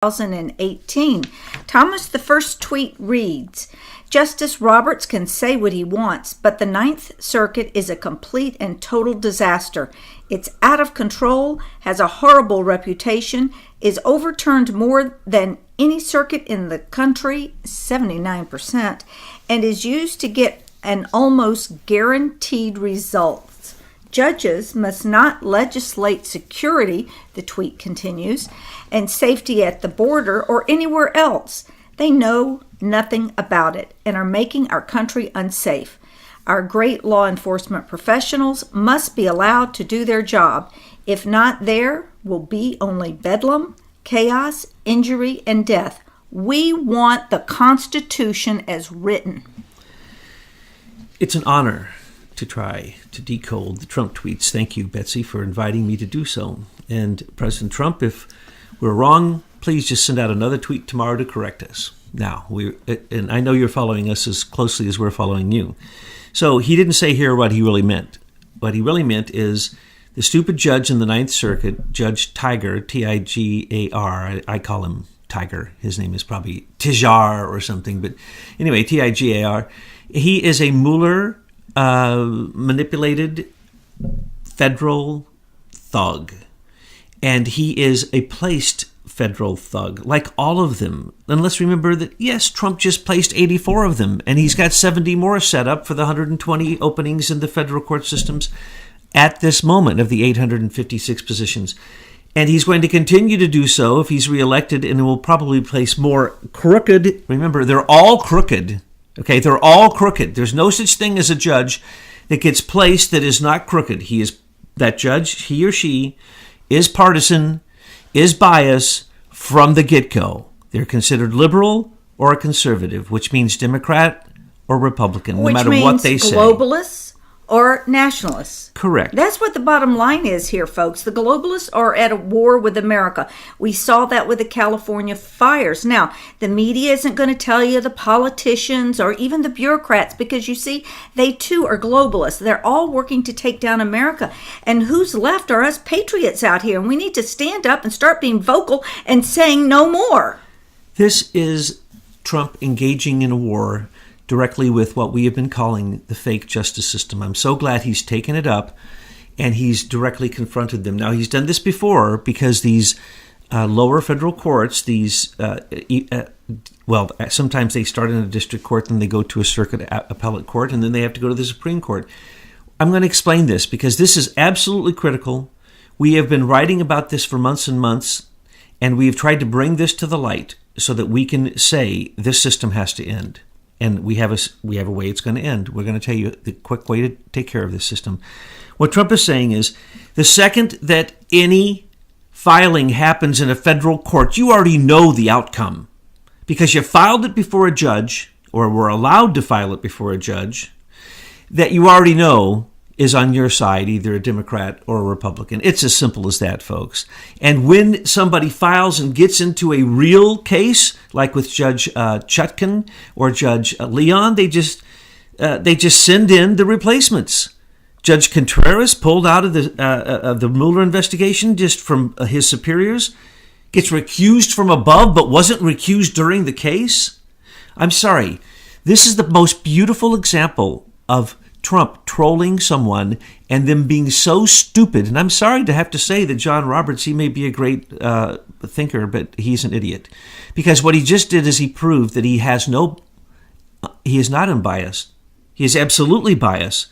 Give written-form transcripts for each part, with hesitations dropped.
2018. Thomas, the first tweet reads, Justice Roberts can say what he wants, but the Ninth Circuit is a complete and total disaster. It's out of control, has a horrible reputation, is overturned more than any circuit in the country, 79%, and is used to get an almost guaranteed result. Judges must not legislate security, the tweet continues, and safety at the border or anywhere else. They know nothing about it and are making our country unsafe. Our great law enforcement professionals must be allowed to do their job. If not, there will be only bedlam, chaos, injury, and death. We want the Constitution as written. It's an honor to try to decode the Trump tweets. Thank you, Betsy, for inviting me to do so. And President Trump, if we're wrong, please just send out another tweet tomorrow to correct us. Now, and I know you're following us as closely as we're following you. So he didn't say here what he really meant. What he really meant is the stupid judge in the Ninth Circuit, Judge Tigar, Tigar, I call him Tiger. His name is probably Tijar or something. But anyway, Tigar. He is a Mueller manipulated federal thug. And he is a placed federal thug, like all of them. And let's remember that, yes, Trump just placed 84 of them, and he's got 70 more set up for the 120 openings in the federal court systems at this moment of the 856 positions. And he's going to continue to do so if he's reelected, and will probably place more crooked. Remember, they're all crooked. Okay, they're all crooked. There's no such thing as a judge that gets placed that is not crooked. That judge, he or she, is partisan, is biased from the get-go. They're considered liberal or a conservative, which means Democrat or Republican, no matter what they say. Globalists or nationalists. Correct. That's what the bottom line is here, folks. The globalists are at a war with America. We saw that with the California fires. Now, the media isn't going to tell you the politicians or even the bureaucrats, because you see, they too are globalists. They're all working to take down America. And who's left are us patriots out here. And we need to stand up and start being vocal and saying no more. This is Trump engaging in a war directly with what we have been calling the fake justice system. I'm so glad he's taken it up and he's directly confronted them. Now, he's done this before because these lower federal courts, sometimes they start in a district court and they go to a circuit appellate court and then they have to go to the Supreme Court. I'm going to explain this because this is absolutely critical. We have been writing about this for months and months, and we have tried to bring this to the light so that we can say this system has to end. And we have a way it's going to end. We're going to tell you the quick way to take care of this system. What Trump is saying is the second that any filing happens in a federal court, you already know the outcome because you filed it before a judge, or were allowed to file it before a judge, that you already know is on your side, either a Democrat or a Republican. It's as simple as that, folks. And when somebody files and gets into a real case, like with Judge Chutkan or Judge Leon, they just send in the replacements. Judge Contreras, pulled out of the Mueller investigation just from his superiors, gets recused from above, but wasn't recused during the case. I'm sorry. This is the most beautiful example of Trump trolling someone and them being so stupid. And I'm sorry to have to say that John Roberts, he may be a great thinker, but he's an idiot. Because what he just did is he proved that he is not unbiased. He is absolutely biased.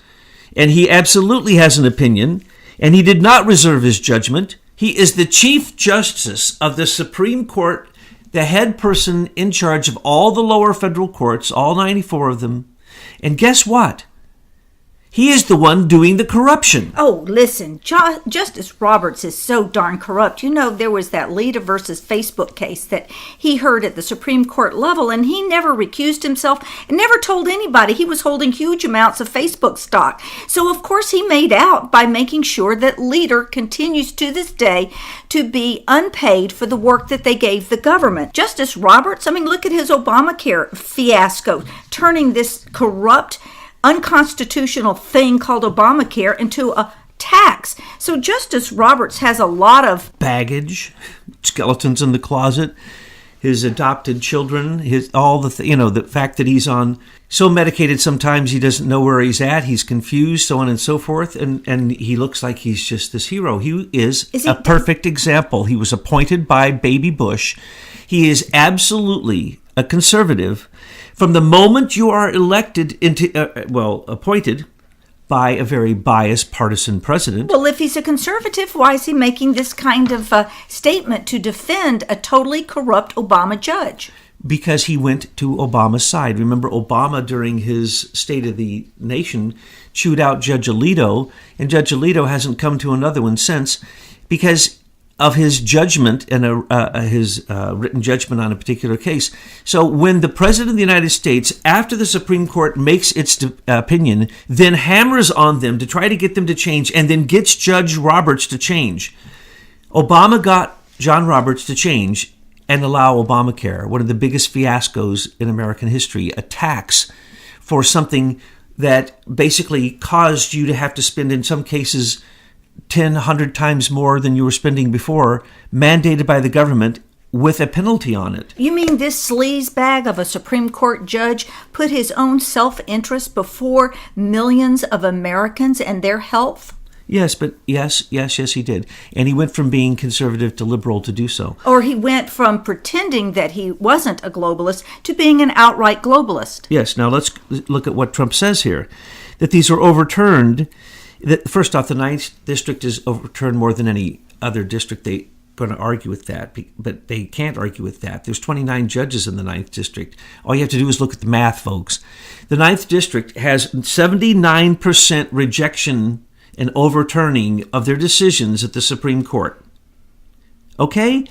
And he absolutely has an opinion. And he did not reserve his judgment. He is the Chief Justice of the Supreme Court, the head person in charge of all the lower federal courts, all 94 of them. And guess what? He is the one doing the corruption. Oh, listen, Justice Roberts is so darn corrupt. You know, there was that Lita versus Facebook case that he heard at the Supreme Court level, and he never recused himself and never told anybody he was holding huge amounts of Facebook stock. So, of course, he made out by making sure that Lita continues to this day to be unpaid for the work that they gave the government. Justice Roberts, I mean, look at his Obamacare fiasco, turning this corrupt, unconstitutional thing called Obamacare into a tax. So Justice Roberts has a lot of baggage, skeletons in the closet, his adopted children, the fact that he's on so medicated sometimes he doesn't know where he's at, he's confused, so on and so forth, and he looks like he's just this hero. He is a perfect example. He was appointed by Baby Bush. He is absolutely a conservative. From the moment you are elected appointed by a very biased partisan president. Well, if he's a conservative, why is he making this kind of statement to defend a totally corrupt Obama judge? Because he went to Obama's side. Remember, Obama, during his State of the Nation, chewed out Judge Alito, and Judge Alito hasn't come to another one since because of his judgment and his written judgment on a particular case. So when the President of the United States, after the Supreme Court makes its opinion, then hammers on them to try to get them to change and then gets Judge Roberts to change, Obama got John Roberts to change and allow Obamacare, one of the biggest fiascos in American history, a tax for something that basically caused you to have to spend, in some cases, 10, 100 times more than you were spending before, mandated by the government with a penalty on it. You mean this sleazebag of a Supreme Court judge put his own self-interest before millions of Americans and their health? Yes, he did. And he went from being conservative to liberal to do so. Or he went from pretending that he wasn't a globalist to being an outright globalist. Yes, now let's look at what Trump says here, that these are overturned. First off, the 9th District is overturned more than any other district. They're going to argue with that, but they can't argue with that. There's 29 judges in the 9th District. All you have to do is look at the math, folks. The 9th District has 79% rejection and overturning of their decisions at the Supreme Court. Okay?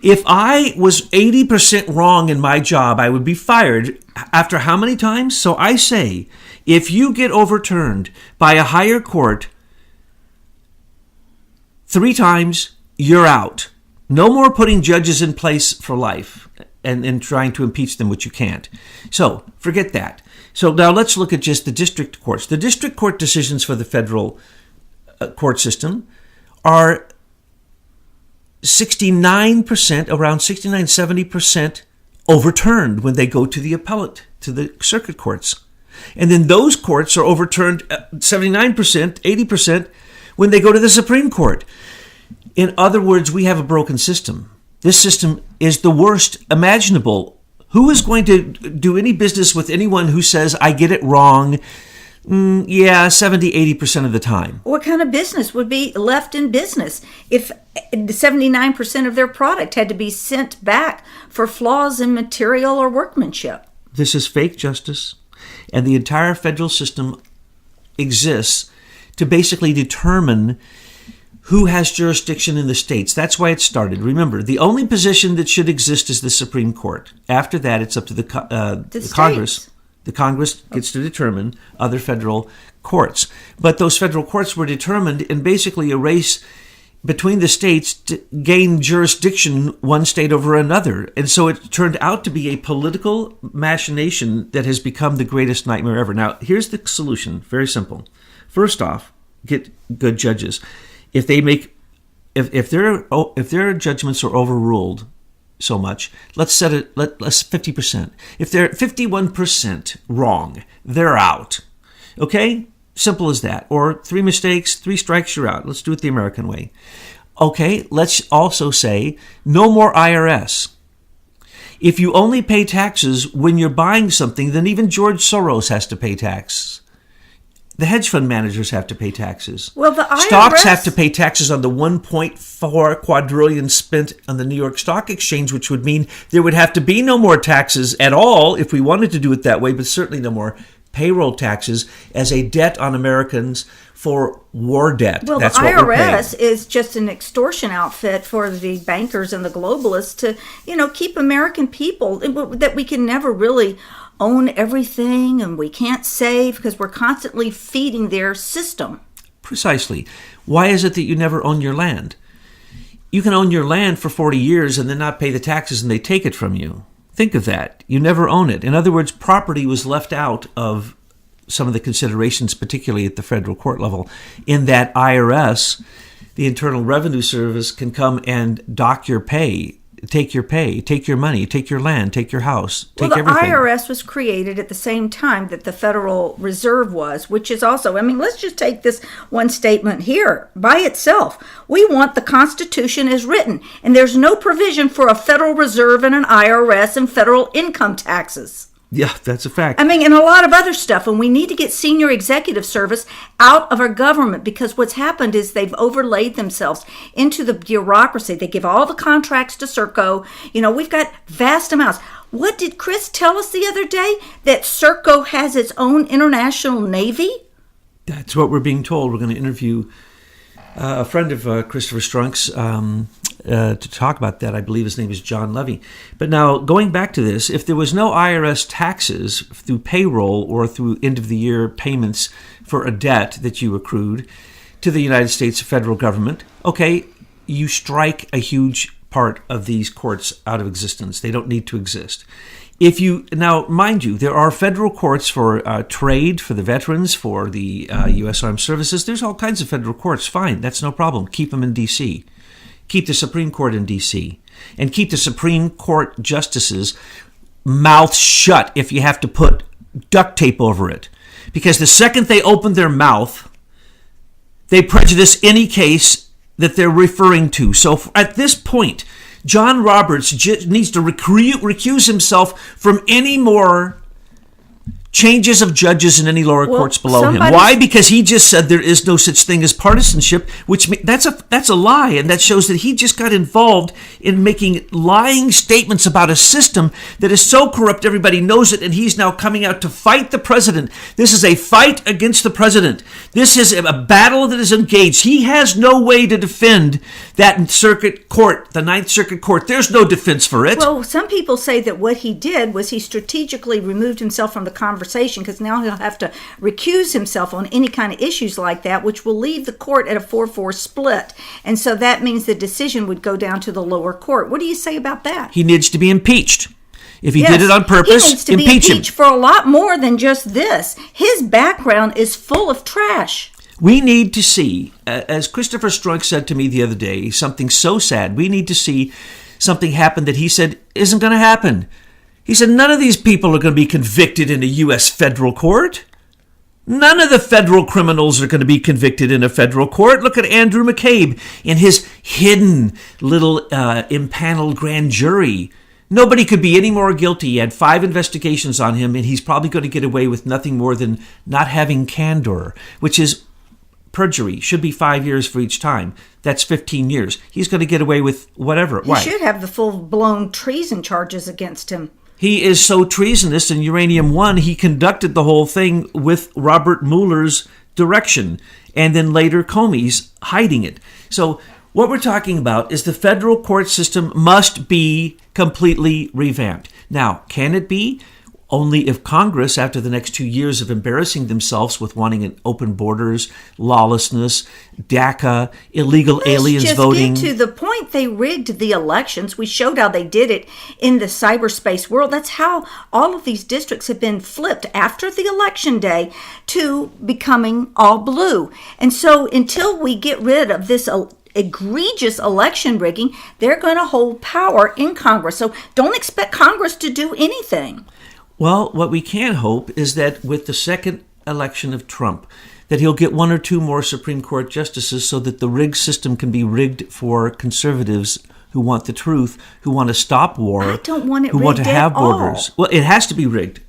If I was 80% wrong in my job, I would be fired after how many times? So I say, if you get overturned by a higher court 3 times, you're out. No more putting judges in place for life and trying to impeach them, which you can't. So forget that. So now let's look at just the district courts. The district court decisions for the federal court system are 69%, around 70% overturned when they go to the appellate, to the circuit courts. And then those courts are overturned 79%, 80% when they go to the Supreme Court. In other words, we have a broken system. This system is the worst imaginable. Who is going to do any business with anyone who says, I get it wrong? 70-80% of the time. What kind of business would be left in business if 79% of their product had to be sent back for flaws in material or workmanship? This is fake justice, and the entire federal system exists to basically determine who has jurisdiction in the states. That's why it started. Remember, the only position that should exist is the Supreme Court. After that, it's up to the Congress. The Congress gets to determine other federal courts. But those federal courts were determined in basically a race between the states to gain jurisdiction one state over another. And so it turned out to be a political machination that has become the greatest nightmare ever. Now, here's the solution. Very simple. First off, get good judges. If their judgments are overruled so much, let's set it, let's 50%. If they're 51% wrong, they're out. Okay? Simple as that. Or 3 mistakes, 3 strikes, you're out. Let's do it the American way. Okay, let's also say no more IRS. If you only pay taxes when you're buying something, then even George Soros has to pay taxes. The hedge fund managers have to pay taxes. Well, the IRS... Stocks have to pay taxes on the 1.4 quadrillion spent on the New York Stock Exchange, which would mean there would have to be no more taxes at all if we wanted to do it that way, but certainly no more payroll taxes as a debt on Americans for war debt. Well, that's the what we're paying. IRS is just an extortion outfit for the bankers and the globalists to, keep American people, that we can never really own everything and we can't save because we're constantly feeding their system. Precisely. Why is it that you never own your land? You can own your land for 40 years and then not pay the taxes and they take it from you. Think of that. You never own it. In other words, property was left out of some of the considerations, particularly at the federal court level, in that IRS, the Internal Revenue Service, can come and dock your pay, take your money, take your land, take your house, take everything. Well, the IRS was created at the same time that the Federal Reserve was, which is also, let's just take this one statement here by itself. We want the Constitution as written, and there's no provision for a Federal Reserve and an IRS and federal income taxes. Yeah, that's a fact. And a lot of other stuff. And we need to get senior executive service out of our government, because what's happened is they've overlaid themselves into the bureaucracy. They give all the contracts to Serco. We've got vast amounts. What did Chris tell us the other day? That Serco has its own international navy? That's what we're being told. We're going to interview a friend of Christopher Strunk's to talk about that. I believe his name is John Levy. But now, going back to this, if there was no IRS taxes through payroll or through end-of-the-year payments for a debt that you accrued to the United States federal government, okay, you strike a huge part of these courts out of existence. They don't need to exist. Now, mind you, there are federal courts for trade, for the veterans, for the U.S. Armed Services. There's all kinds of federal courts. Fine, that's no problem. Keep them in D.C. Keep the Supreme Court in D.C. And keep the Supreme Court justices' mouths shut if you have to put duct tape over it. Because the second they open their mouth, they prejudice any case that they're referring to. So at this point, John Roberts needs to recuse himself from any more changes of judges in any lower courts below him. Why? Because he just said there is no such thing as partisanship, which that's a lie, and that shows that he just got involved in making lying statements about a system that is so corrupt everybody knows it, and he's now coming out to fight the president. This is a fight against the president. This is a battle that is engaged. He has no way to defend that circuit court, the Ninth Circuit Court. There's no defense for it. Well, some people say that what he did was he strategically removed himself from the conversation, because now he'll have to recuse himself on any kind of issues like that, which will leave the court at a 4-4 split. And so that means the decision would go down to the lower court. What do you say about that? He needs to be impeached. If he did it on purpose, he needs to impeach be impeached for a lot more than just this. His background is full of trash. We need to see, as Christopher Strunk said to me the other day, something so sad. We need to see something happen that he said isn't going to happen. He said none of these people are going to be convicted in a U.S. federal court. None of the federal criminals are going to be convicted in a federal court. Look at Andrew McCabe in his hidden little impaneled grand jury. Nobody could be any more guilty. He had 5 investigations on him, and he's probably going to get away with nothing more than not having candor, which is perjury. Should be 5 years for each time. That's 15 years. He's going to get away with whatever. He should have the full-blown treason charges against him. He is so treasonous in Uranium One, he conducted the whole thing with Robert Mueller's direction, and then later Comey's hiding it. So what we're talking about is the federal court system must be completely revamped. Now, can it be? Only if Congress, after the next 2 years of embarrassing themselves with wanting an open borders, lawlessness, DACA, illegal aliens voting. Let's get to the point. They rigged the elections. We showed how they did it in the cyberspace world. That's how all of these districts have been flipped after the election day to becoming all blue. And so until we get rid of this egregious election rigging, they're going to hold power in Congress. So don't expect Congress to do anything. Well, what we can hope is that with the second election of Trump, that he'll get 1 or 2 more Supreme Court justices so that the rigged system can be rigged for conservatives who want the truth, who want to stop war, I don't want it who rigged want to have at all. borders. Well, it has to be rigged.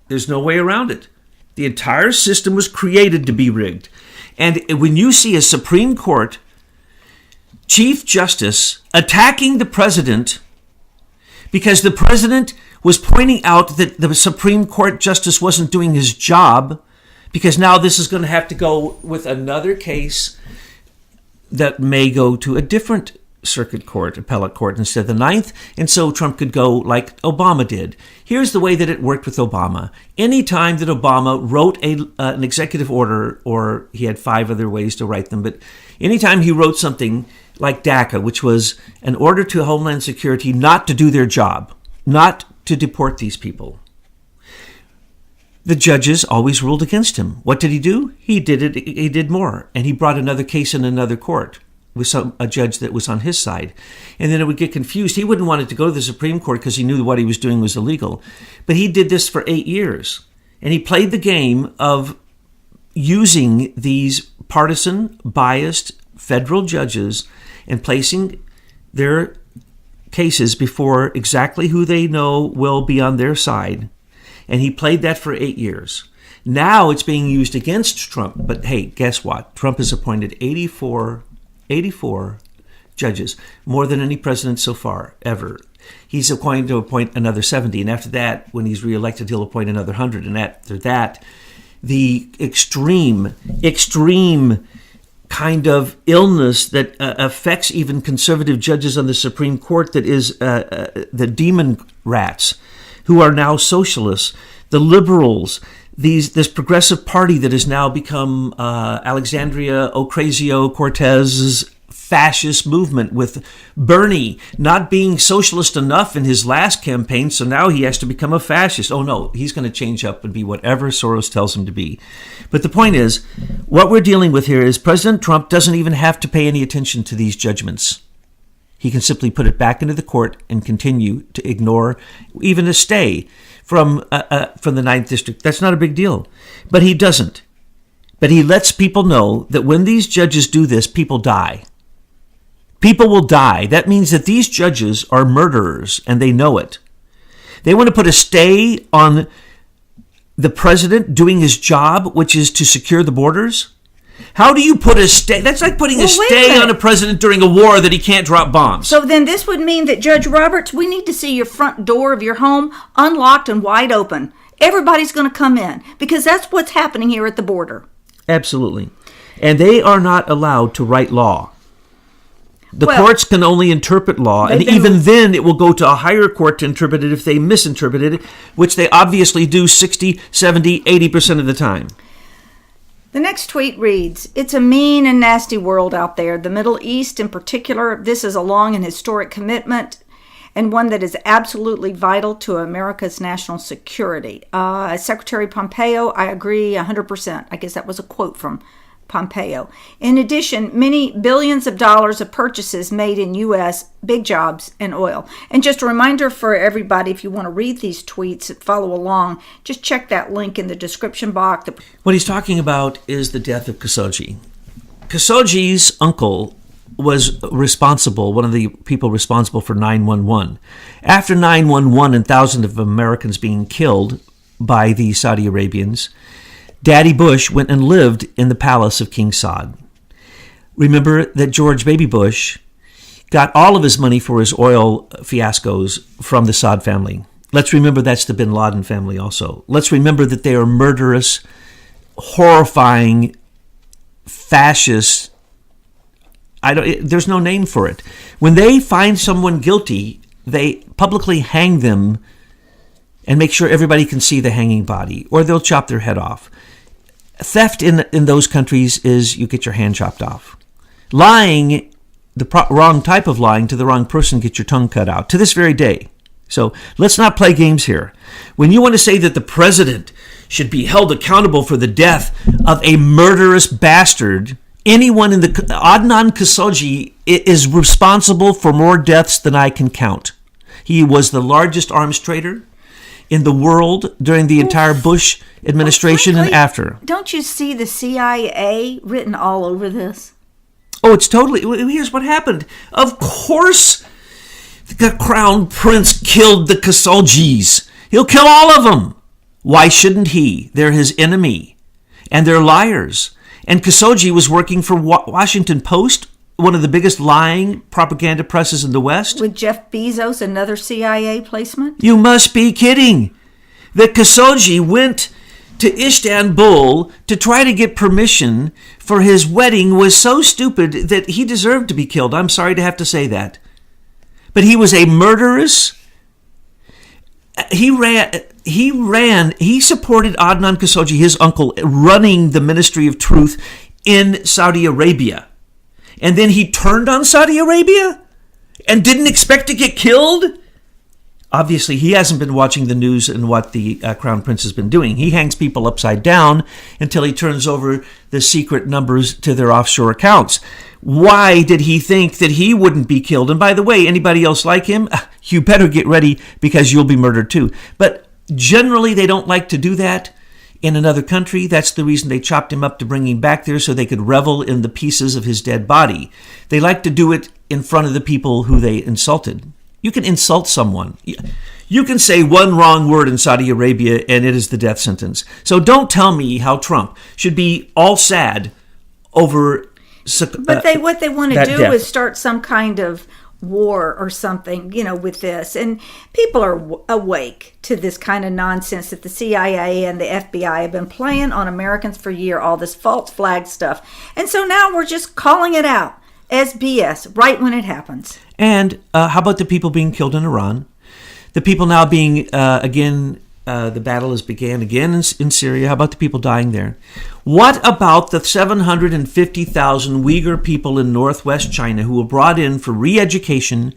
There's no way around it. The entire system was created to be rigged. And when you see a Supreme Court Chief Justice attacking the president because the president was pointing out that the Supreme Court Justice wasn't doing his job, because now this is going to have to go with another case that may go to a different circuit court, appellate court, instead of the Ninth, and so Trump could go like Obama did. Here's the way that it worked with Obama. Any time that Obama wrote an executive order, or he had 5 other ways to write them, but anytime he wrote something like DACA, which was an order to Homeland Security not to do their job, not to deport these people, the judges always ruled against him. What did he do? He did more. And he brought another case in another court with a judge that was on his side. And then it would get confused. He wouldn't want it to go to the Supreme Court because he knew what he was doing was illegal. But he did this for 8 years. And he played the game of using these partisan, biased federal judges and placing their cases before exactly who they know will be on their side. And he played that for 8 years. Now it's being used against Trump. But hey, guess what? Trump has appointed 84 judges, more than any president so far, ever. He's going to appoint another 70. And after that, when he's reelected, he'll appoint another 100. And after that, the extreme kind of illness that affects even conservative judges on the Supreme Court, that is the demon rats, who are now socialists, the liberals, this progressive party that has now become Alexandria Ocasio-Cortez's fascist movement, with Bernie not being socialist enough in his last campaign, so now he has to become a fascist. Oh no, he's going to change up and be whatever Soros tells him to be. But the point is, what we're dealing with here is President Trump doesn't even have to pay any attention to these judgments. He can simply put it back into the court and continue to ignore even a stay from the Ninth District. That's not a big deal. But he doesn't. But he lets people know that when these judges do this, people die. People will die. That means that these judges are murderers, and they know it. They want to put a stay on the president doing his job, which is to secure the borders. How do you put a stay? That's like putting a stay on a president during a war that he can't drop bombs. So then this would mean that, Judge Roberts, we need to see your front door of your home unlocked and wide open. Everybody's going to come in, because that's what's happening here at the border. Absolutely. And they are not allowed to write law. The courts can only interpret law, and even then it will go to a higher court to interpret it if they misinterpret it, which they obviously do 60, 70, 80% of the time. The next tweet reads, "It's a mean and nasty world out there. The Middle East in particular, this is a long and historic commitment, and one that is absolutely vital to America's national security." Secretary Pompeo, I agree 100%. I guess that was a quote from Pompeo. In addition, many billions of dollars of purchases made in U.S., big jobs, and oil. And just a reminder for everybody, if you want to read these tweets and follow along, just check that link in the description box. What he's talking about is the death of Khashoggi. Khashoggi's uncle was responsible, one of the people responsible for 9/11. After 9/11 and thousands of Americans being killed by the Saudi Arabians, Daddy Bush went and lived in the palace of King Saud. Remember that George Baby Bush got all of his money for his oil fiascos from the Saud family. Let's remember that's the bin Laden family also. Let's remember that they are murderous, horrifying, fascist. There's no name for it. When they find someone guilty, they publicly hang them and make sure everybody can see the hanging body, or they'll chop their head off. Theft in those countries is you get your hand chopped off. Lying, wrong type of lying to the wrong person, get your tongue cut out, to this very day. So let's not play games here. When you want to say that the president should be held accountable for the death of a murderous bastard, anyone in the Adnan Khashoggi is responsible for more deaths than I can count. He was the largest arms trader in the world during the entire Bush administration and after. Don't you see the CIA written all over this? Oh, it's totally... Here's what happened. Of course, the crown prince killed the Khashoggis. He'll kill all of them. Why shouldn't he? They're his enemy. And they're liars. And Khashoggi was working for Washington Post, one of the biggest lying propaganda presses in the West. With Jeff Bezos, another CIA placement? You must be kidding. The Khashoggi went to Istanbul to try to get permission for his wedding was so stupid that he deserved to be killed. I'm sorry to have to say that. But he was a murderous. He supported Adnan Khashoggi, his uncle, running the Ministry of Truth in Saudi Arabia. And then he turned on Saudi Arabia and didn't expect to get killed? obviously he hasn't been watching the news and what the Crown Prince has been doing. He hangs people upside down until he turns over the secret numbers to their offshore accounts. Why did he think that he wouldn't be killed? And by the way, anybody else like him, you better get ready because you'll be murdered too. But generally, they don't like to do that in another country. That's the reason they chopped him up to bring him back there so they could revel in the pieces of his dead body. They like to do it in front of the people who they insulted. You can insult someone. You can say one wrong word in Saudi Arabia and it is the death sentence. So don't tell me how Trump should be all sad over But what they want to do death. is start some kind of war or something, with this. And people are awake to this kind of nonsense that the CIA and the FBI have been playing on Americans for years, all this false flag stuff. And so now we're just calling it out as BS right when it happens. And how about the people being killed in Iran? The people now being, the battle has began again in Syria. How about the people dying there? What about the 750,000 Uyghur people in northwest China who were brought in for re-education?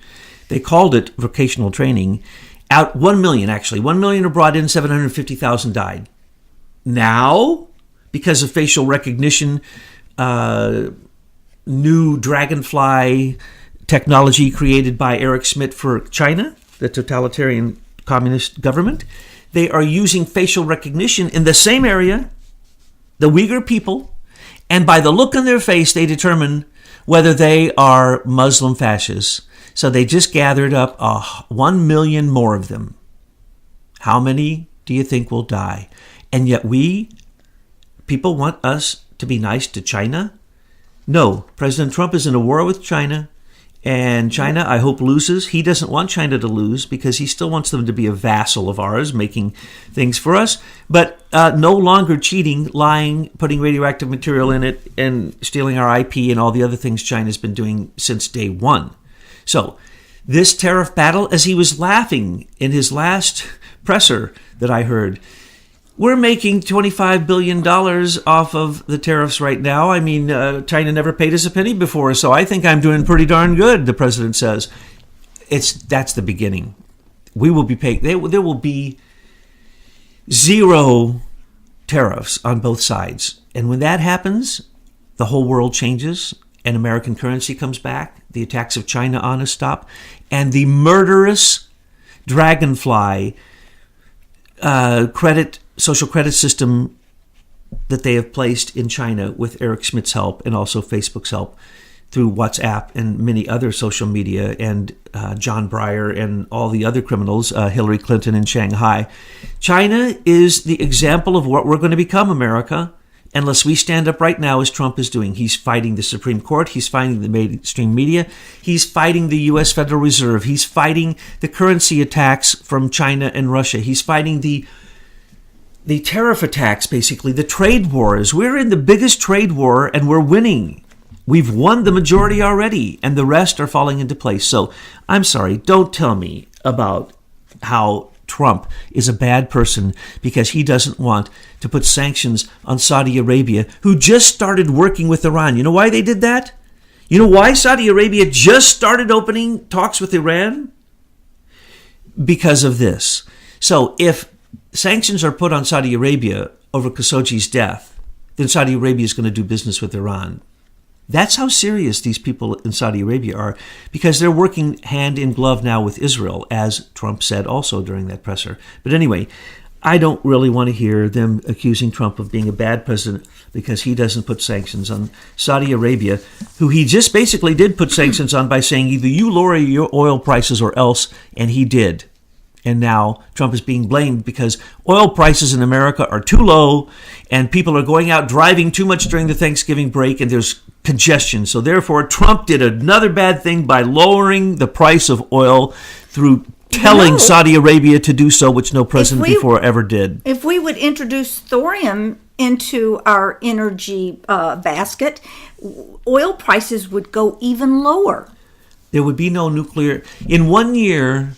They called it vocational training. 1 million, actually. 1 million are brought in, 750,000 died. Now, because of facial recognition, new dragonfly technology created by Eric Schmidt for China, the totalitarian communist government, they are using facial recognition in the same area, the Uyghur people, and by the look on their face, they determine whether they are Muslim fascists. So they just gathered up 1 million more of them. How many do you think will die? And yet people want us to be nice to China? No, President Trump is in a war with China. And China, I hope, loses. He doesn't want China to lose because he still wants them to be a vassal of ours, making things for us, but no longer cheating, lying, putting radioactive material in it, and stealing our IP and all the other things China's been doing since day one. So this tariff battle, as he was laughing in his last presser that I heard, we're making $25 billion off of the tariffs right now. I mean, China never paid us a penny before, so I think I'm doing pretty darn good, the president says. That's the beginning. We will be paying. There will be zero tariffs on both sides. And when that happens, the whole world changes, and American currency comes back, the attacks of China on us stop, and the murderous dragonfly social credit system that they have placed in China with Eric Schmidt's help and also Facebook's help through WhatsApp and many other social media and John Breyer and all the other criminals, Hillary Clinton in Shanghai. China is the example of what we're going to become, America, unless we stand up right now as Trump is doing. He's fighting the Supreme Court. He's fighting the mainstream media. He's fighting the U.S. Federal Reserve. He's fighting the currency attacks from China and Russia. He's fighting the tariff attacks, basically, the trade wars. We're in the biggest trade war and we're winning. We've won the majority already and the rest are falling into place. So I'm sorry, don't tell me about how Trump is a bad person because he doesn't want to put sanctions on Saudi Arabia, who just started working with Iran. You know why they did that? You know why Saudi Arabia just started opening talks with Iran? Because of this. So if sanctions are put on Saudi Arabia over Khashoggi's death, then Saudi Arabia is going to do business with Iran. That's how serious these people in Saudi Arabia are, because they're working hand in glove now with Israel, as Trump said also during that presser. But anyway, I don't really want to hear them accusing Trump of being a bad president because he doesn't put sanctions on Saudi Arabia, who he just basically did put sanctions on by saying either you lower your oil prices or else, and he did. And now Trump is being blamed because oil prices in America are too low and people are going out driving too much during the Thanksgiving break and there's congestion. So therefore, Trump did another bad thing by lowering the price of oil through telling Saudi Arabia to do so, which no president before ever did. If we would introduce thorium into our energy basket, oil prices would go even lower. There would be no nuclear. In 1 year,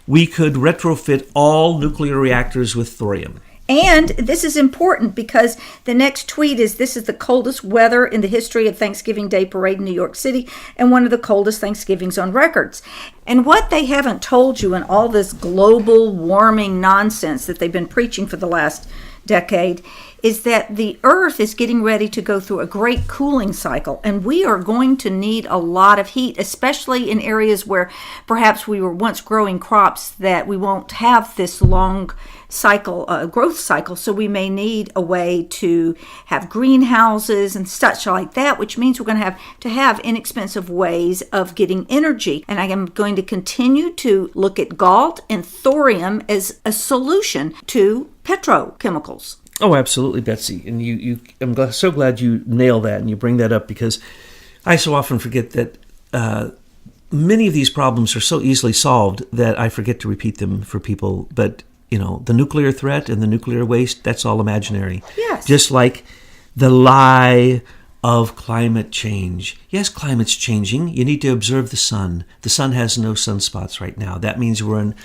we could retrofit all nuclear reactors with thorium. And this is important because the next tweet is, this is the coldest weather in the history of Thanksgiving Day Parade in New York City and one of the coldest Thanksgivings on records. And what they haven't told you in all this global warming nonsense that they've been preaching for the last decade is that the earth is getting ready to go through a great cooling cycle, and we are going to need a lot of heat, especially in areas where perhaps we were once growing crops that we won't have this long cycle, growth cycle. So we may need a way to have greenhouses and such like that, which means we're going to have inexpensive ways of getting energy. And I am going to continue to look at GALT and thorium as a solution to petrochemicals. Oh, absolutely, Betsy. And I'm so glad you nail that and you bring that up, because I so often forget that many of these problems are so easily solved that I forget to repeat them for people. But, the nuclear threat and the nuclear waste, that's all imaginary. Yes. Just like the lie of climate change. Yes, climate's changing. You need to observe the sun. The sun has no sunspots right now. That means we're in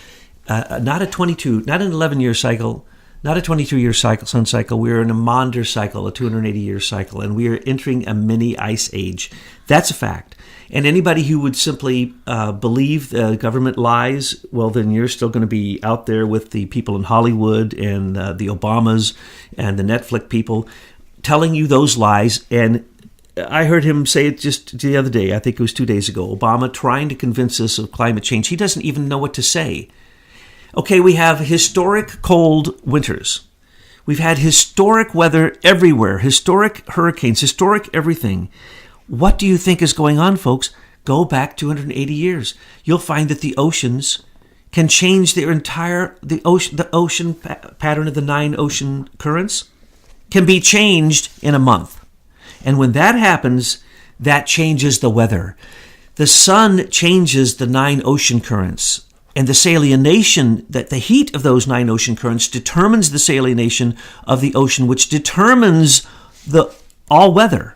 not an 11-year cycle, not a 22-year sun cycle. We're in a Maunder cycle, a 280-year cycle, and we are entering a mini ice age. That's a fact. And anybody who would simply believe the government lies, well, then you're still going to be out there with the people in Hollywood and the Obamas and the Netflix people telling you those lies. And I heard him say it just the other day, I think it was 2 days ago, Obama trying to convince us of climate change. He doesn't even know what to say. Okay, we have historic cold winters. We've had historic weather everywhere, historic hurricanes, historic everything. What do you think is going on, folks? Go back 280 years. You'll find that the oceans can change their the ocean pattern of the 9 ocean currents can be changed in a month. And when that happens, that changes the weather. The sun changes the 9 ocean currents. And the salination, that the heat of those 9 ocean currents determines the salination of the ocean, which determines the all weather.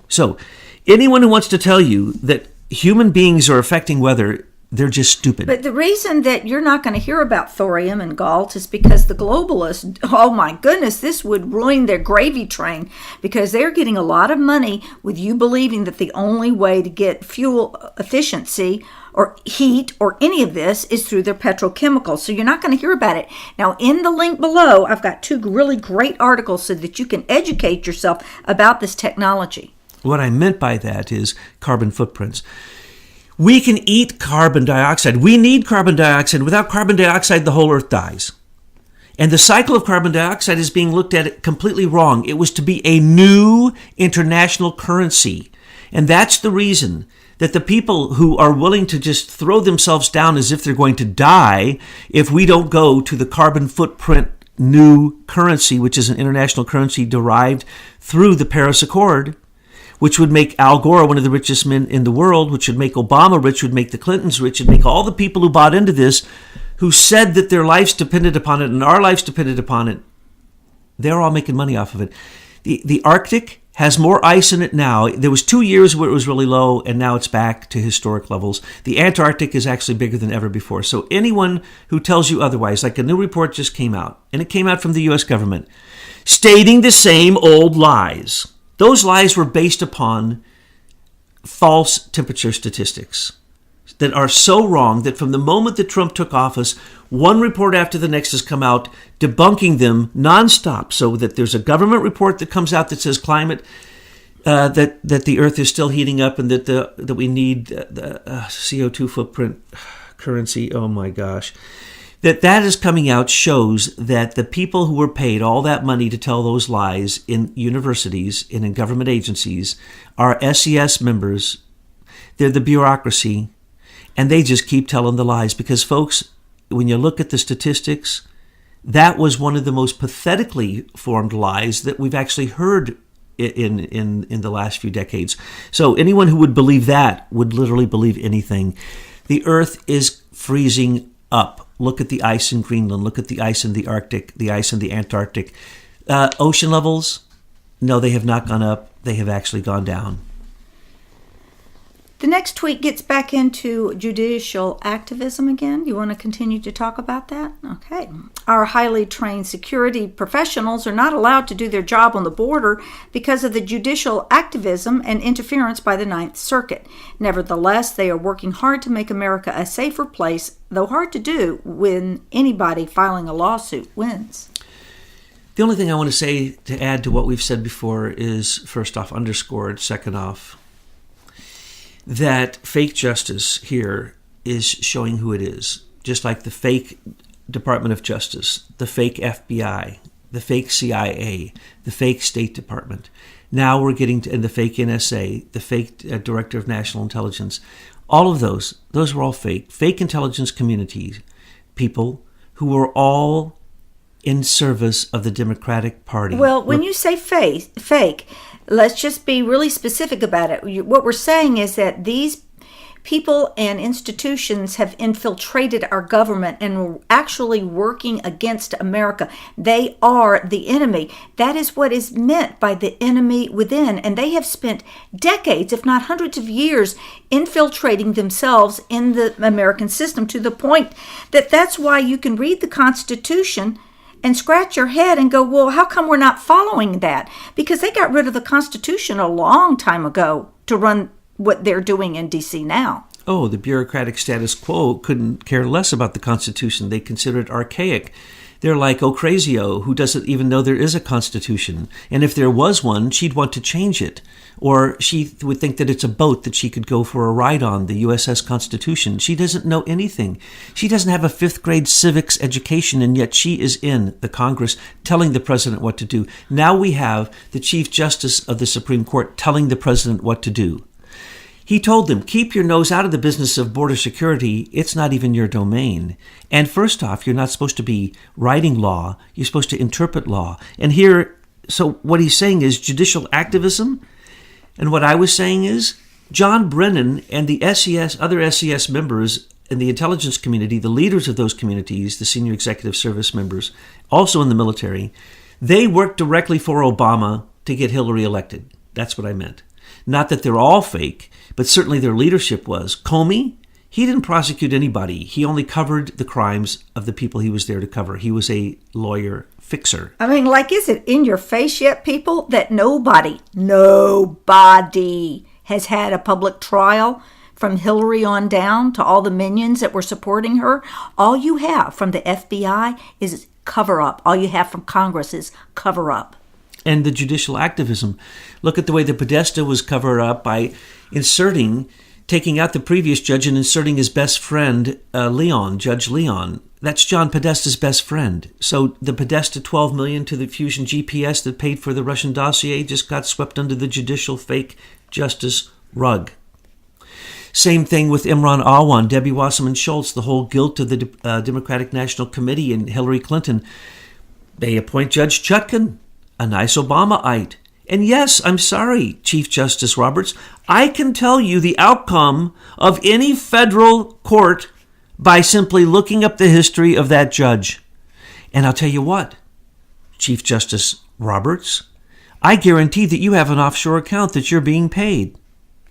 So anyone who wants to tell you that human beings are affecting weather, they're just stupid. But the reason that you're not going to hear about thorium and GALT is because the globalists, oh my goodness, this would ruin their gravy train, because they're getting a lot of money with you believing that the only way to get fuel efficiency or heat or any of this is through their petrochemicals. So you're not going to hear about it. Now, in the link below, I've got 2 really great articles so that you can educate yourself about this technology. What I meant by that is carbon footprints. We can eat carbon dioxide. We need carbon dioxide. Without carbon dioxide, the whole earth dies. And the cycle of carbon dioxide is being looked at completely wrong. It was to be a new international currency. And that's the reason that the people who are willing to just throw themselves down as if they're going to die if we don't go to the carbon footprint new currency, which is an international currency derived through the Paris Accord, which would make Al Gore one of the richest men in the world, which would make Obama rich, would make the Clintons rich, would make all the people who bought into this, who said that their lives depended upon it and our lives depended upon it, they're all making money off of it. The Arctic has more ice in it now. There was 2 years where it was really low, and now it's back to historic levels. The Antarctic is actually bigger than ever before. So anyone who tells you otherwise, like a new report just came out, and it came out from the U.S. government, stating the same old lies. Those lies were based upon false temperature statistics that are so wrong that from the moment that Trump took office, one report after the next has come out debunking them nonstop. So that there's a government report that comes out that says climate, that the earth is still heating up, and that we need the CO2 footprint currency. Oh my gosh. That is coming out shows that the people who were paid all that money to tell those lies in universities and in government agencies are SES members. They're the bureaucracy, and they just keep telling the lies. Because, folks, when you look at the statistics, that was one of the most pathetically formed lies that we've actually heard in the last few decades. So anyone who would believe that would literally believe anything. The earth is freezing up. Look at the ice in Greenland. Look at the ice in the Arctic, the ice in the Antarctic. Ocean levels, no, they have not gone up. They have actually gone down. The next tweet gets back into judicial activism again. You want to continue to talk about that? Okay. Our highly trained security professionals are not allowed to do their job on the border because of the judicial activism and interference by the Ninth Circuit. Nevertheless, they are working hard to make America a safer place, though hard to do when anybody filing a lawsuit wins. The only thing I want to say to add to what we've said before is, first off, underscored, second off, that fake justice here is showing who it is. Just like the fake Department of Justice, the fake FBI, the fake CIA, the fake State Department. Now we're getting to the fake NSA, the fake Director of National Intelligence. All of those were all fake. Fake intelligence communities, people who were all in service of the Democratic Party. Well, when you say fake, let's just be really specific about it. What we're saying is that these people and institutions have infiltrated our government and are actually working against America. They are the enemy. That is what is meant by the enemy within. And they have spent decades, if not hundreds of years, infiltrating themselves in the American system to the point that that's why you can read the Constitution and scratch your head and go, well, how come we're not following that? Because they got rid of the Constitution a long time ago to run what they're doing in D.C. now. Oh, the bureaucratic status quo couldn't care less about the Constitution. They consider it archaic. They're like Ocasio, who doesn't even know there is a Constitution. And if there was one, she'd want to change it. Or she would think that it's a boat that she could go for a ride on, the USS Constitution. She doesn't know anything. She doesn't have a fifth grade civics education, and yet she is in the Congress telling the president what to do. Now we have the Chief Justice of the Supreme Court telling the president what to do. He told them, keep your nose out of the business of border security. It's not even your domain. And first off, you're not supposed to be writing law. You're supposed to interpret law. And here, so what he's saying is judicial activism. And what I was saying is John Brennan and the other SES members in the intelligence community, the leaders of those communities, the senior executive service members, also in the military, they worked directly for Obama to get Hillary elected. That's what I meant. Not that they're all fake, but certainly their leadership was. Comey, he didn't prosecute anybody. He only covered the crimes of the people he was there to cover. He was a lawyer fixer. I mean, like, is it in your face yet, people, that nobody has had a public trial from Hillary on down to all the minions that were supporting her? All you have from the FBI is cover up. All you have from Congress is cover up. And the judicial activism. Look at the way the Podesta was covered up by taking out the previous judge and inserting his best friend, Judge Leon. That's John Podesta's best friend. So the Podesta $12 million to the Fusion GPS that paid for the Russian dossier just got swept under the judicial fake justice rug. Same thing with Imran Awan, Debbie Wasserman Schultz, the whole guilt of the Democratic National Committee and Hillary Clinton. They appoint Judge Chutkan, a nice Obamaite. And yes, I'm sorry, Chief Justice Roberts, I can tell you the outcome of any federal court by simply looking up the history of that judge. And I'll tell you what, Chief Justice Roberts, I guarantee that you have an offshore account that you're being paid.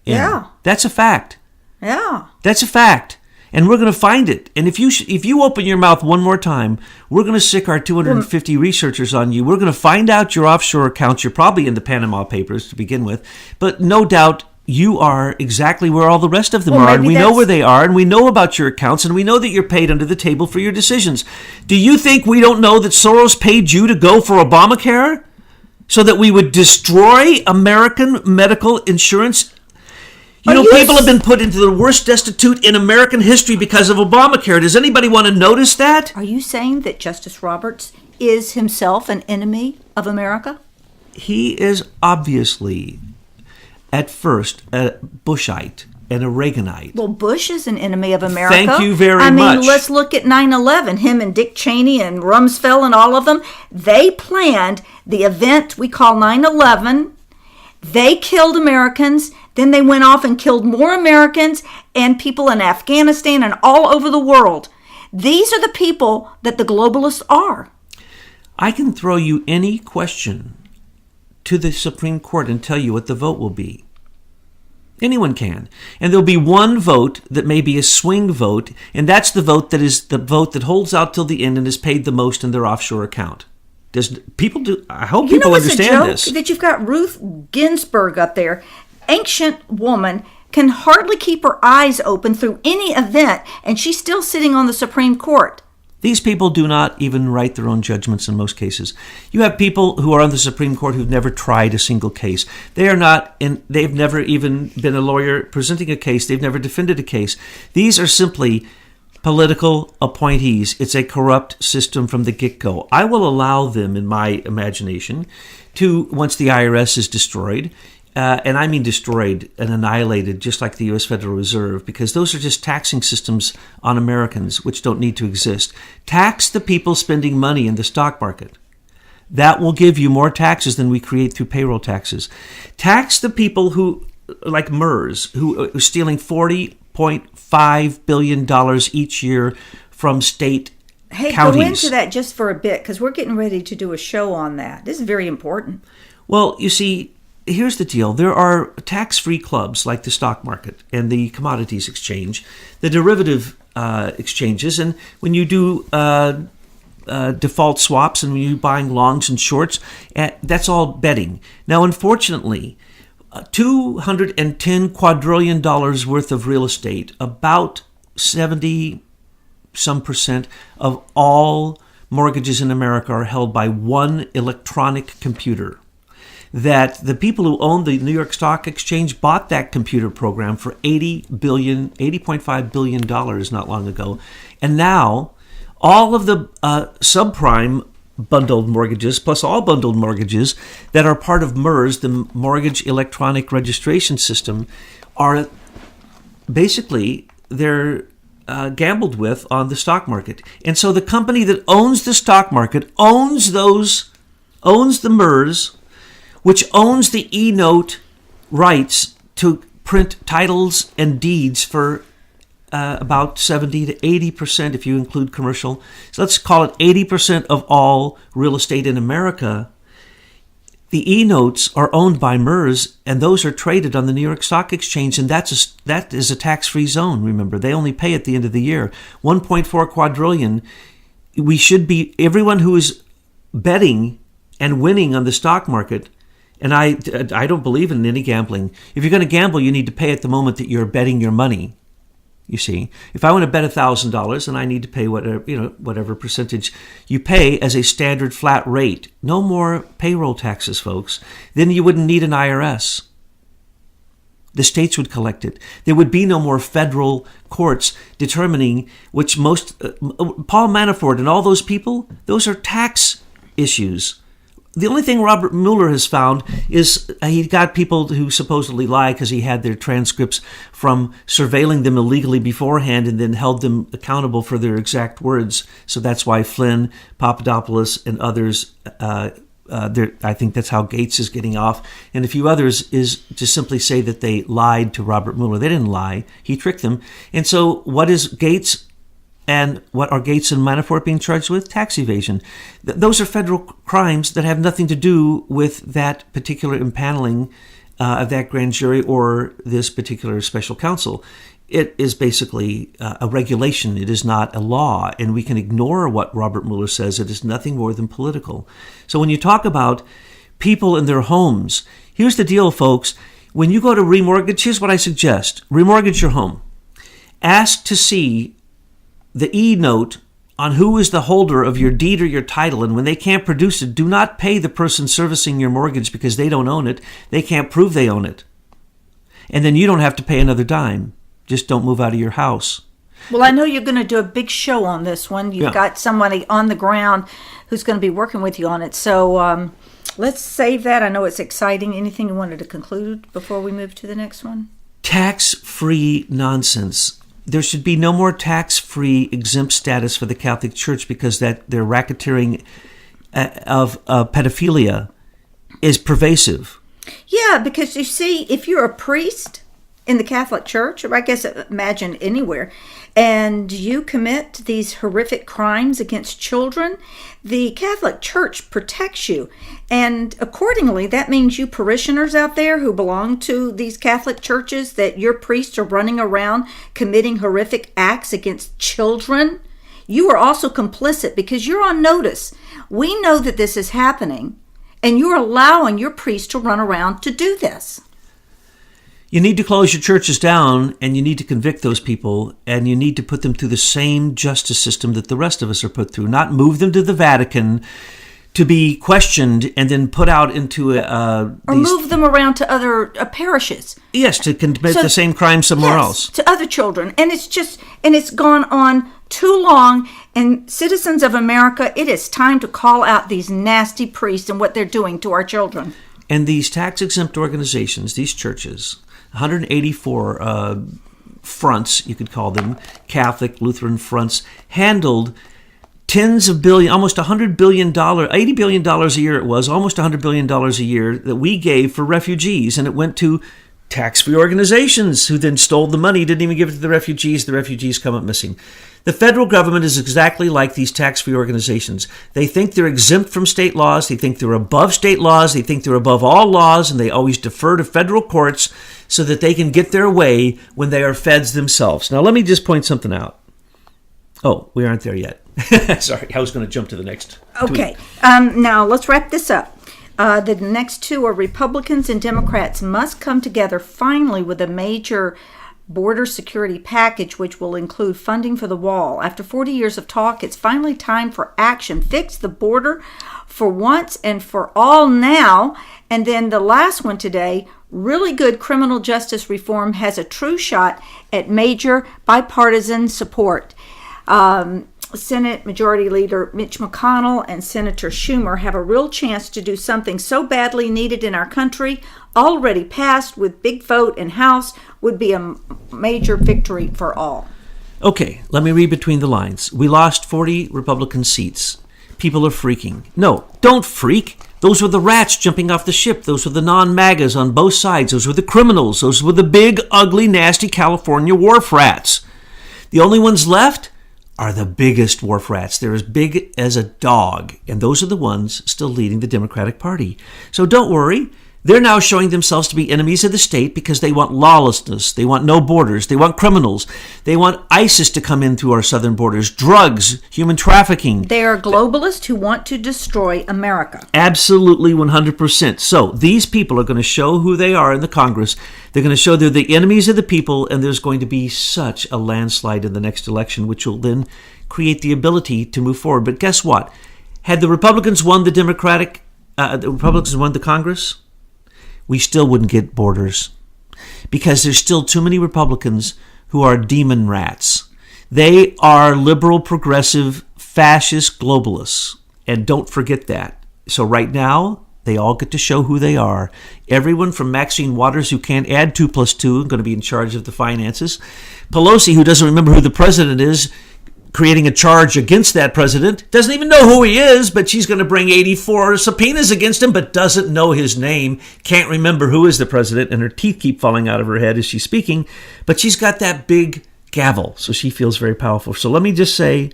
Yeah. That's a fact. Yeah. That's a fact. And we're going to find it. And if you open your mouth one more time, we're going to sick our 250 researchers on you. We're going to find out your offshore accounts. You're probably in the Panama Papers to begin with. But no doubt you are exactly where all the rest of them are. And we know where they are. And we know about your accounts. And we know that you're paid under the table for your decisions. Do you think we don't know that Soros paid you to go for Obamacare? So that we would destroy American medical insurance? People have been put into the worst destitute in American history because of Obamacare. Does anybody want to notice that? Are you saying that Justice Roberts is himself an enemy of America? He is obviously, at first, a Bushite and a Reaganite. Well, Bush is an enemy of America. Thank you very much. I mean, let's look at 9/11. Him and Dick Cheney and Rumsfeld and all of them, they planned the event we call 9/11. They killed Americans. Then they went off and killed more Americans and people in Afghanistan and all over the world. These are the people that the globalists are. I can throw you any question to the Supreme Court and tell you what the vote will be. Anyone can. And there'll be one vote that may be a swing vote, and that's the vote that is the vote that holds out till the end and is paid the most in their offshore account. I hope people understand this. That you've got Ruth Ginsburg up there, ancient woman, can hardly keep her eyes open through any event, and she's still sitting on the Supreme Court. These people do not even write their own judgments in most cases. You have people who are on the Supreme Court who've never tried a single case. They've never even been a lawyer presenting a case. They've never defended a case. These are simply political appointees. It's a corrupt system from the get-go. I will allow them, in my imagination, to, once the IRS is destroyed, and I mean destroyed and annihilated, just like the U.S. Federal Reserve, because those are just taxing systems on Americans, which don't need to exist. Tax the people spending money in the stock market. That will give you more taxes than we create through payroll taxes. Tax the people who, like MERS, who are stealing $40.5 billion each year from state counties. Go into that just for a bit, because we're getting ready to do a show on that. This is very important. Well, you see, here's the deal. There are tax-free clubs like the stock market and the commodities exchange, the derivative exchanges, and when you do default swaps and when you're buying longs and shorts, that's all betting. Now, unfortunately, $210 quadrillion worth of real estate, about 70% of all mortgages in America are held by one electronic computer. That the people who own the New York Stock Exchange bought that computer program for $80.5 billion not long ago. And now all of the subprime bundled mortgages, plus all bundled mortgages that are part of MERS, the Mortgage Electronic Registration System, are basically, they're gambled with on the stock market. And so the company that owns the stock market owns the MERS, which owns the e-note rights to print titles and deeds for about 70 to 80%, if you include commercial. So let's call it 80% of all real estate in America. The e-notes are owned by MERS, and those are traded on the New York Stock Exchange, and that is a tax-free zone, remember. They only pay at the end of the year. 1.4 quadrillion. Everyone who is betting and winning on the stock market, and I don't believe in any gambling. If you're going to gamble, you need to pay at the moment that you're betting your money. You see, if I want to bet $1,000, and I need to pay whatever percentage you pay as a standard flat rate. No more payroll taxes, folks. Then you wouldn't need an IRS. The states would collect it. There would be no more federal courts determining which Paul Manafort and all those people, those are tax issues. The only thing Robert Mueller has found is he got people who supposedly lie because he had their transcripts from surveilling them illegally beforehand and then held them accountable for their exact words. So that's why Flynn, Papadopoulos, and others, I think that's how Gates is getting off. And a few others is to simply say that they lied to Robert Mueller. They didn't lie. He tricked them. And so what is Gates? And what are Gates and Manafort being charged with? Tax evasion. Those are federal crimes that have nothing to do with that particular impaneling of that grand jury or this particular special counsel. It is basically a regulation. It is not a law. And we can ignore what Robert Mueller says. It is nothing more than political. So when you talk about people in their homes, here's the deal, folks. When you go to remortgage, here's what I suggest. Remortgage your home. Ask to see the e-note on who is the holder of your deed or your title, and when they can't produce it, do not pay the person servicing your mortgage because they don't own it. They can't prove they own it. And then you don't have to pay another dime. Just don't move out of your house. Well, I know you're going to do a big show on this one. You've got somebody on the ground who's going to be working with you on it. So let's save that. I know it's exciting. Anything you wanted to conclude before we move to the next one? Tax-free nonsense. There should be no more tax-free exempt status for the Catholic Church because that their racketeering of pedophilia is pervasive. Yeah, because you see, if you're a priest in the Catholic Church, or I guess imagine anywhere, and you commit these horrific crimes against children, the Catholic Church protects you. And accordingly, that means you parishioners out there who belong to these Catholic churches, that your priests are running around committing horrific acts against children, you are also complicit because you're on notice. We know that this is happening, and you're allowing your priests to run around to do this. You need to close your churches down, and you need to convict those people, and you need to put them through the same justice system that the rest of us are put through, not move them to the Vatican to be questioned and then put out into or move them around to other parishes. Yes, to commit the same crime somewhere else. To other children. And it's gone on too long. And citizens of America, it is time to call out these nasty priests and what they're doing to our children. And these tax-exempt organizations, these churches, 184 fronts, you could call them, Catholic, Lutheran fronts, handled tens of billion, almost $100 billion, $80 billion a year it was, almost $100 billion a year that we gave for refugees. And it went to tax-free organizations who then stole the money, didn't even give it to the refugees come up missing. The federal government is exactly like these tax-free organizations. They think they're exempt from state laws, they think they're above state laws, they think they're above all laws, and they always defer to federal courts so that they can get their way when they are feds themselves. Now let me just point something out. Oh, we aren't there yet. Sorry, I was going to jump to the next Okay, now let's wrap this up. The next two are Republicans and Democrats must come together finally with a major border security package, which will include funding for the wall. After 40 years of talk, it's finally time for action. Fix the border for once and for all now. And then the last one today, really good criminal justice reform has a true shot at major bipartisan support. Senate Majority Leader Mitch McConnell and Senator Schumer have a real chance to do something so badly needed in our country, already passed with big vote in House, would be a major victory for all. Okay, let me read between the lines. We lost 40 Republican seats. People are freaking. No, don't freak. Those were the rats jumping off the ship. Those were the non-MAGAs on both sides. Those were the criminals. Those were the big, ugly, nasty California wharf rats. The only ones left are the biggest wharf rats. They're as big as a dog, and those are the ones still leading the Democratic Party. So don't worry. They're now showing themselves to be enemies of the state because they want lawlessness. They want no borders. They want criminals. They want ISIS to come in through our southern borders, drugs, human trafficking. They are globalists who want to destroy America. Absolutely 100%. So these people are going to show who they are in the Congress. They're going to show they're the enemies of the people, and there's going to be such a landslide in the next election, which will then create the ability to move forward. But guess what? Had the Republicans won the Republicans won the Congress, we still wouldn't get borders because there's still too many Republicans who are demon rats. They are liberal, progressive, fascist globalists. And don't forget that. So right now, they all get to show who they are. Everyone from Maxine Waters, who can't add 2 + 2, going to be in charge of the finances. Pelosi, who doesn't remember who the president is, creating a charge against that president, doesn't even know who he is, but she's going to bring 84 subpoenas against him, but doesn't know his name, can't remember who is the president, and her teeth keep falling out of her head as she's speaking, but she's got that big gavel, so she feels very powerful. So let me just say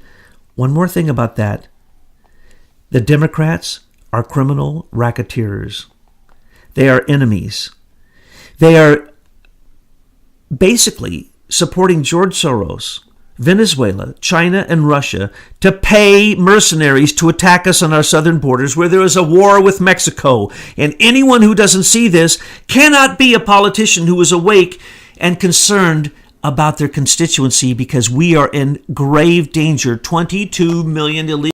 one more thing about that. The Democrats are criminal racketeers. They are enemies. They are basically supporting George Soros, Venezuela, China, and Russia to pay mercenaries to attack us on our southern borders where there is a war with Mexico. And anyone who doesn't see this cannot be a politician who is awake and concerned about their constituency because we are in grave danger. 22 million illegal